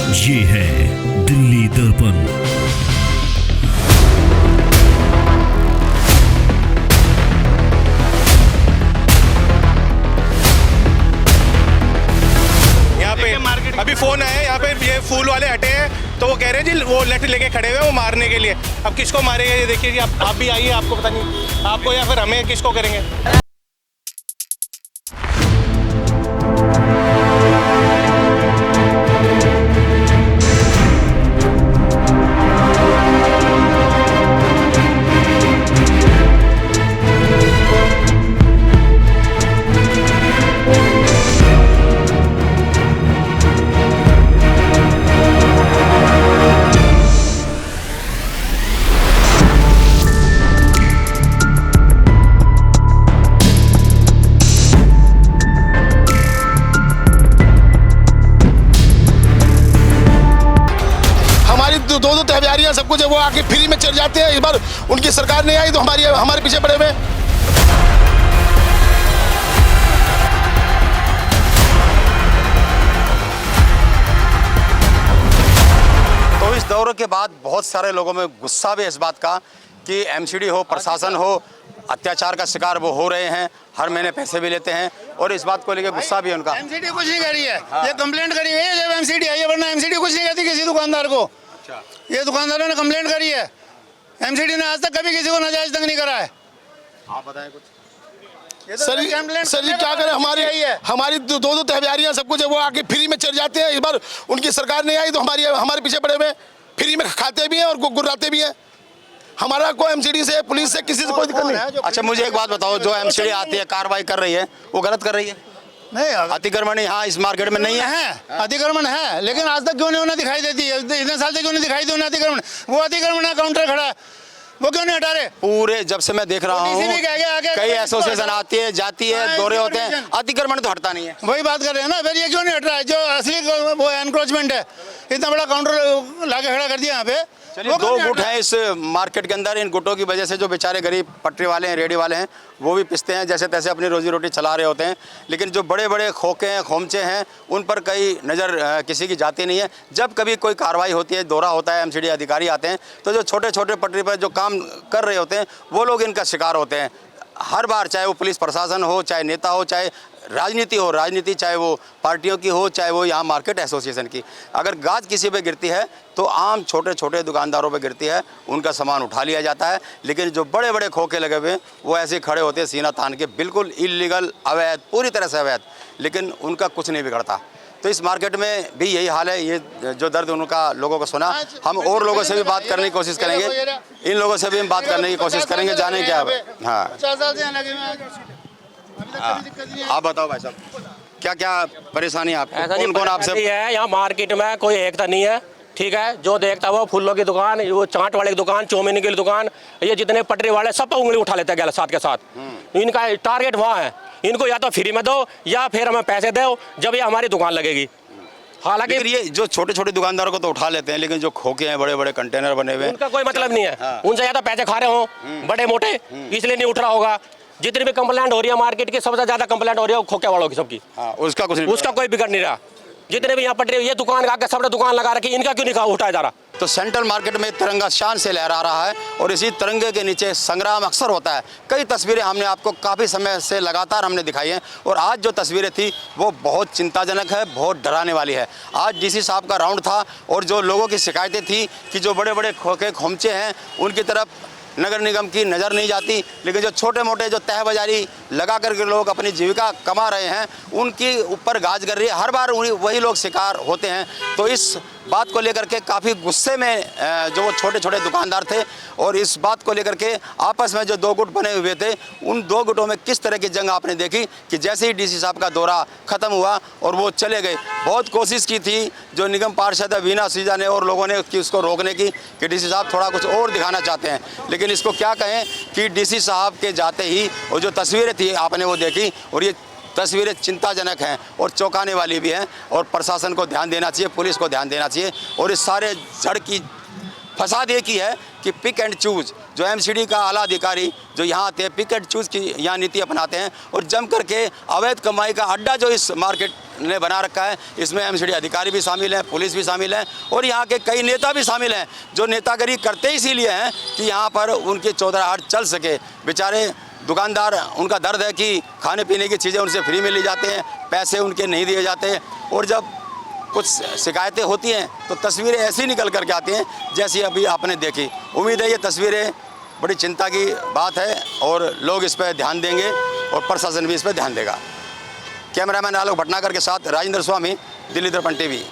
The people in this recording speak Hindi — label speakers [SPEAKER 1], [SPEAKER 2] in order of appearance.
[SPEAKER 1] ये है दिल्ली दर्पण।
[SPEAKER 2] यहाँ पे अभी फोन आया, यहाँ पे ये फूल वाले हटे हैं तो वो कह रहे हैं जी वो लठ लेके खड़े हुए हैं वो मारने के लिए। अब किसको मारेंगे ये देखिए जी, आप भी आइए, आपको पता नहीं आपको या फिर हमें किसको करेंगे।
[SPEAKER 3] दो तहवारियां सब कुछ है वो आके फ्री में चल जाते हैं। इस बार उनकी सरकार नहीं आई तो हमारे पीछे पड़े हुए।
[SPEAKER 4] तो इस दौरे के बाद बहुत सारे लोगों में गुस्सा भी इस बात का कि एमसीडी हो, प्रशासन हो, अत्याचार का शिकार वो हो रहे हैं, हर महीने पैसे भी लेते हैं और इस बात को लेकर गुस्सा भी है उनका।
[SPEAKER 3] एमसीडी कुछ नहीं करी है, ये कंप्लेंट करी है जब एमसीडी आई है, वरना एमसीडी कुछ नहीं कहती किसी दुकानदार को। ये दुकानदारों ने कंप्लेंट करी है, एमसीडी ने आज तक कभी किसी को नाजायज तंग नहीं करा है।
[SPEAKER 4] आप बताएं कुछ।
[SPEAKER 3] सर जी क्या करें, हमारी दो तहवारियां सब कुछ है वो आके फ्री में चल जाते हैं। इस बार उनकी सरकार नहीं आई तो हमारे पीछे पड़े हुए, फ्री में खाते भी हैं और गुर्राते भी हैं। हमारा कोई एमसीडी से, पुलिस से, किसी से कोई दिक्कत नहीं।
[SPEAKER 4] अच्छा मुझे एक बात बताओ, जो एमसीडी आती है कार्रवाई कर रही है वो गलत कर रही है?
[SPEAKER 3] नहीं,
[SPEAKER 4] अतिक्रमण यहाँ इस मार्केट में नहीं है।
[SPEAKER 3] अतिक्रमण है लेकिन आज तक क्यों नहीं उन्हें दिखाई देती है? इतने साल से क्यों नहीं दिखाई दी उन्हें अतिक्रमण? वो अतिक्रमण है, काउंटर खड़ा है, वो क्यों नहीं हटा रहे?
[SPEAKER 4] पूरे जब से मैं देख रहा हूँ कई एसोसिएशन आती है जाती है, दौरे होते हैं, अतिक्रमण तो हटता नहीं है।
[SPEAKER 3] वही बात कर रहे हैं ना, फिर ये क्यों नहीं हट रहा है? जो असली वो एनक्रोचमेंट है, इतना बड़ा काउंटर लाके खड़ा कर दिया यहाँ पे।
[SPEAKER 4] चलिए दो गुट हैं इस मार्केट के अंदर, इन गुटों की वजह से जो बेचारे गरीब पटरी वाले हैं, रेडी वाले हैं, वो भी पिसते हैं, जैसे तैसे अपनी रोजी रोटी चला रहे होते हैं। लेकिन जो बड़े बड़े खोखे हैं, खोमचे हैं, उन पर कई नज़र किसी की जाती नहीं है। जब कभी कोई कार्रवाई होती है, दौरा होता है, एमसीडी अधिकारी आते हैं, तो जो छोटे छोटे पटरी पर जो काम कर रहे होते हैं वो लोग इनका शिकार होते हैं। हर बार, चाहे वो पुलिस प्रशासन हो, चाहे नेता हो, चाहे राजनीति हो, राजनीति चाहे वो पार्टियों की हो, चाहे वो यहाँ मार्केट एसोसिएशन की, अगर गाज किसी पे गिरती है तो आम छोटे छोटे दुकानदारों पे गिरती है, उनका सामान उठा लिया जाता है। लेकिन जो बड़े बड़े खोखे लगे हुए हैं वो ऐसे खड़े होते हैं सीना तान के, बिल्कुल इलीगल, अवैध, पूरी तरह से अवैध, लेकिन उनका कुछ नहीं बिगड़ता। तो इस मार्केट में भी यही हाल है। ये जो दर्द उनका लोगों को सुना, हम और लोगों से भी बात करने की कोशिश करेंगे, इन लोगों से भी हम बात करने की कोशिश करेंगे, जाने क्या है। हाँ आप बताओ भाई साहब, क्या क्या परेशानी आपको, कौन कौन आपसे
[SPEAKER 5] है? यहाँ मार्केट में कोई एकता नहीं है, ठीक है? जो देखता है वो फूलों की दुकान, वो चाट वाले की दुकान, चौमिन की दुकान, ये जितने पटरी वाले सब उंगली उठा लेते हैं साथ के साथ। इनका टारगेट वहाँ है, इनको या तो फ्री में दो या फिर हमें पैसे दो जब ये हमारी दुकान लगेगी। हालांकि
[SPEAKER 4] ये जो छोटे छोटे दुकानदारों को तो उठा लेते हैं, लेकिन जो खोखे हैं, बड़े बड़े कंटेनर बने हुए हैं,
[SPEAKER 5] उनका कोई मतलब नहीं है।
[SPEAKER 4] हाँ।
[SPEAKER 5] उनसे या तो पैसे खा रहे हो बड़े मोटे, इसलिए नहीं उठ रहा होगा। जितनी भी कंप्लेंट हो रही है मार्केट की, सबसे ज्यादा कंप्लेंट हो रही है खोखे वालों की, सबकी।
[SPEAKER 4] हाँ, उसका कुछ नहीं,
[SPEAKER 5] उसका कोई बिगड़ नहीं रहा। जितने भी यहाँ पटरी, ये दुकान आके सबने दुकान लगा रखी, इनका क्यों नहीं उठाया जा रहा?
[SPEAKER 4] तो सेंट्रल मार्केट में तिरंगा शान से लहरा रहा है और इसी तिरंगे के नीचे संग्राम अक्सर होता है। कई तस्वीरें हमने आपको काफ़ी समय से लगातार हमने दिखाई हैं और आज जो तस्वीरें थी वो बहुत चिंताजनक है, बहुत डराने वाली है। आज डीसी साहब का राउंड था और जो लोगों की शिकायतें थी कि जो बड़े बड़े खोखे खोमचे हैं उनकी तरफ नगर निगम की नज़र नहीं जाती, लेकिन जो छोटे मोटे जो तह बाजारी लगा करके लोग अपनी जीविका कमा रहे हैं उनकी ऊपर गाज कर रही है। हर बार वही लोग शिकार होते हैं। तो इस बात को लेकर के काफ़ी गुस्से में जो वो छोटे छोटे दुकानदार थे और इस बात को लेकर के आपस में जो दो गुट बने हुए थे, उन दो गुटों में किस तरह की जंग आपने देखी कि जैसे ही डीसी साहब का दौरा ख़त्म हुआ और वो चले गए। बहुत कोशिश की थी जो निगम पार्षद है वीना सीजा ने और लोगों ने कि उसको रोकने की, कि डीसी साहब थोड़ा कुछ और दिखाना चाहते हैं, लेकिन इसको क्या कहें कि डीसी साहब के जाते ही वो जो तस्वीरें थी आपने वो देखी और ये तस्वीरें चिंताजनक हैं और चौंकाने वाली भी हैं और प्रशासन को ध्यान देना चाहिए, पुलिस को ध्यान देना चाहिए और इस सारे जड़ की फसाद एक ही है कि पिक एंड चूज, जो एमसीडी का आला अधिकारी जो यहाँ आते हैं पिक एंड चूज की यहाँ नीति अपनाते हैं और जम करके अवैध कमाई का अड्डा जो इस मार्केट ने बना रखा है, इसमें एमसीडी अधिकारी भी शामिल हैं, पुलिस भी शामिल है और यहाँ के कई नेता भी शामिल हैं, जो नेतागिरी करते इसीलिए हैं कि यहाँ पर उनकी चौधराहट चल सके। बेचारे दुकानदार, उनका दर्द है कि खाने पीने की चीज़ें उनसे फ्री में ली जाते हैं, पैसे उनके नहीं दिए जाते और जब कुछ शिकायतें होती हैं तो तस्वीरें ऐसी निकल करके आती हैं जैसी अभी आपने देखी। उम्मीद है ये तस्वीरें बड़ी चिंता की बात है और लोग इस पर ध्यान देंगे और प्रशासन भी इस पर ध्यान देगा। कैमरामैन आलोक भटनागर के साथ राजेंद्र स्वामी, दिल्ली दर्पण टीवी।